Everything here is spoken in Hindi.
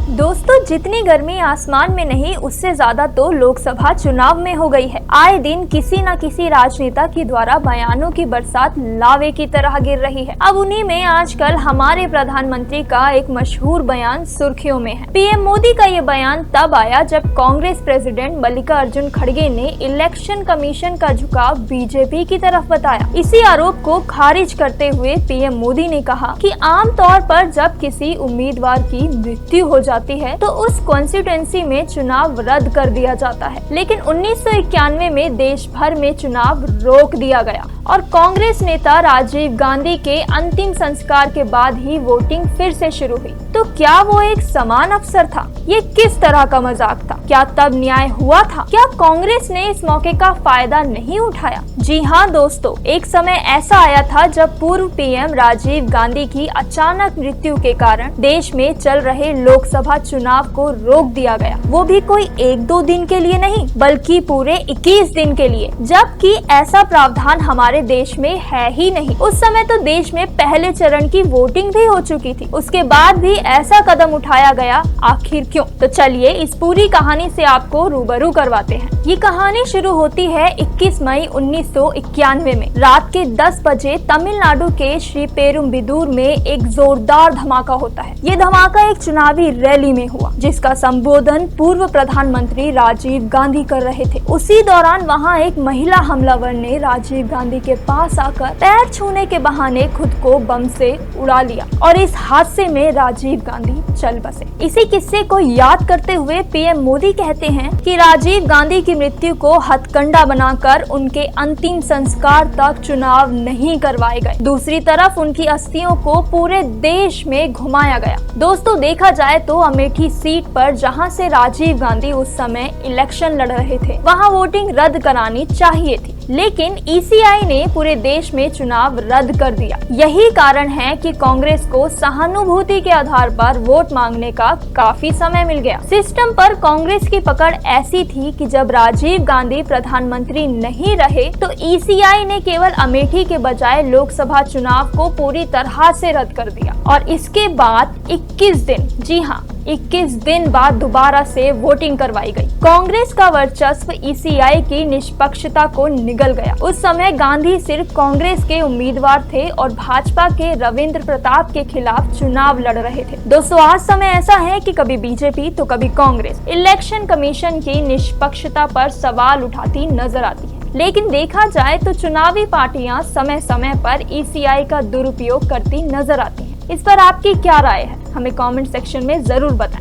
दोस्तों, जितनी गर्मी आसमान में नहीं उससे ज्यादा तो लोकसभा चुनाव में हो गई है। आए दिन किसी न किसी राजनेता के द्वारा बयानों की बरसात लावे की तरह गिर रही है। अब उन्हीं में आजकल हमारे प्रधानमंत्री का एक मशहूर बयान सुर्खियों में है। पीएम मोदी का ये बयान तब आया जब कांग्रेस प्रेसिडेंट मल्लिकार्जुन खड़गे ने इलेक्शन कमीशन का झुकाव बीजेपी की तरफ बताया। इसी आरोप को खारिज करते हुए पीएम मोदी ने कहा कि आमतौर पर जब किसी उम्मीदवार की मृत्यु हो जाती है तो उस कॉन्स्टिट्यूएंसी में चुनाव रद्द कर दिया जाता है, लेकिन 1991 में देश भर में चुनाव रोक दिया गया और कांग्रेस नेता राजीव गांधी के अंतिम संस्कार के बाद ही वोटिंग फिर से शुरू हुई। तो क्या वो एक समान अवसर था? ये किस तरह का मजाक था? क्या तब न्याय हुआ था? क्या कांग्रेस ने इस मौके का फायदा नहीं उठाया? जी हाँ दोस्तों, एक समय ऐसा आया था जब पूर्व पीएम राजीव गांधी की अचानक मृत्यु के कारण देश में चल रहे लोकसभा चुनाव को रोक दिया गया। वो भी कोई 1-2 दिन के लिए नहीं, बल्कि पूरे 21 दिन के लिए, जबकि ऐसा प्रावधान हमारे देश में है ही नहीं। उस समय तो देश में पहले चरण की वोटिंग भी हो चुकी थी, उसके बाद भी ऐसा कदम उठाया गया, आखिर क्यों? तो चलिए इस पूरी कहानी से आपको रूबरू करवाते हैं। ये कहानी शुरू होती है 21 मई 1991 में। रात के 10 बजे तमिलनाडु के श्री पेरुम्बिदूर में एक जोरदार धमाका होता है। ये धमाका एक चुनावी रैली में हुआ, जिसका संबोधन पूर्व प्रधानमंत्री राजीव गांधी कर रहे थे। उसी दौरान वहाँ एक महिला हमलावर ने राजीव गांधी के पास आकर पैर छूने के बहाने खुद को बम से उड़ा लिया और इस हादसे में राजीव गांधी चल बसे। इसी किस्से को याद करते हुए पीएम मोदी कहते हैं कि राजीव गांधी की मृत्यु को हथकंडा बनाकर उनके अंतिम संस्कार तक चुनाव नहीं करवाए गए। दूसरी तरफ उनकी अस्थियों को पूरे देश में घुमाया गया। दोस्तों, देखा जाए तो अमेठी सीट पर जहां से राजीव गांधी उस समय इलेक्शन लड़ रहे थे, वहां वोटिंग रद्द करानी चाहिए थी, लेकिन ईसीआई ने पूरे देश में चुनाव रद्द कर दिया। यही कारण है कि कांग्रेस को सहानुभूति के आधार पर वोट मांगने का काफी समय मिल गया। सिस्टम पर कांग्रेस की पकड़ ऐसी थी कि जब राजीव गांधी प्रधानमंत्री नहीं रहे तो ईसीआई ने केवल अमेठी के बजाय लोकसभा चुनाव को पूरी तरह से रद्द कर दिया और इसके बाद 21 दिन, जी हाँ 21 दिन बाद दोबारा से वोटिंग करवाई गई। कांग्रेस का वर्चस्व ईसीआई की निष्पक्षता को निगल गया। उस समय गांधी सिर्फ कांग्रेस के उम्मीदवार थे और भाजपा के रविंद्र प्रताप के खिलाफ चुनाव लड़ रहे थे। दोस्तों, आज समय ऐसा है कि कभी बीजेपी तो कभी कांग्रेस इलेक्शन कमीशन की निष्पक्षता पर सवाल उठाती नजर आती है, लेकिन देखा जाए तो चुनावी पार्टियां समय समय पर ईसीआई का दुरुपयोग करती नजर आती हैं। इस पर आपकी क्या राय है? हमें कमेंट सेक्शन में जरूर बताएं।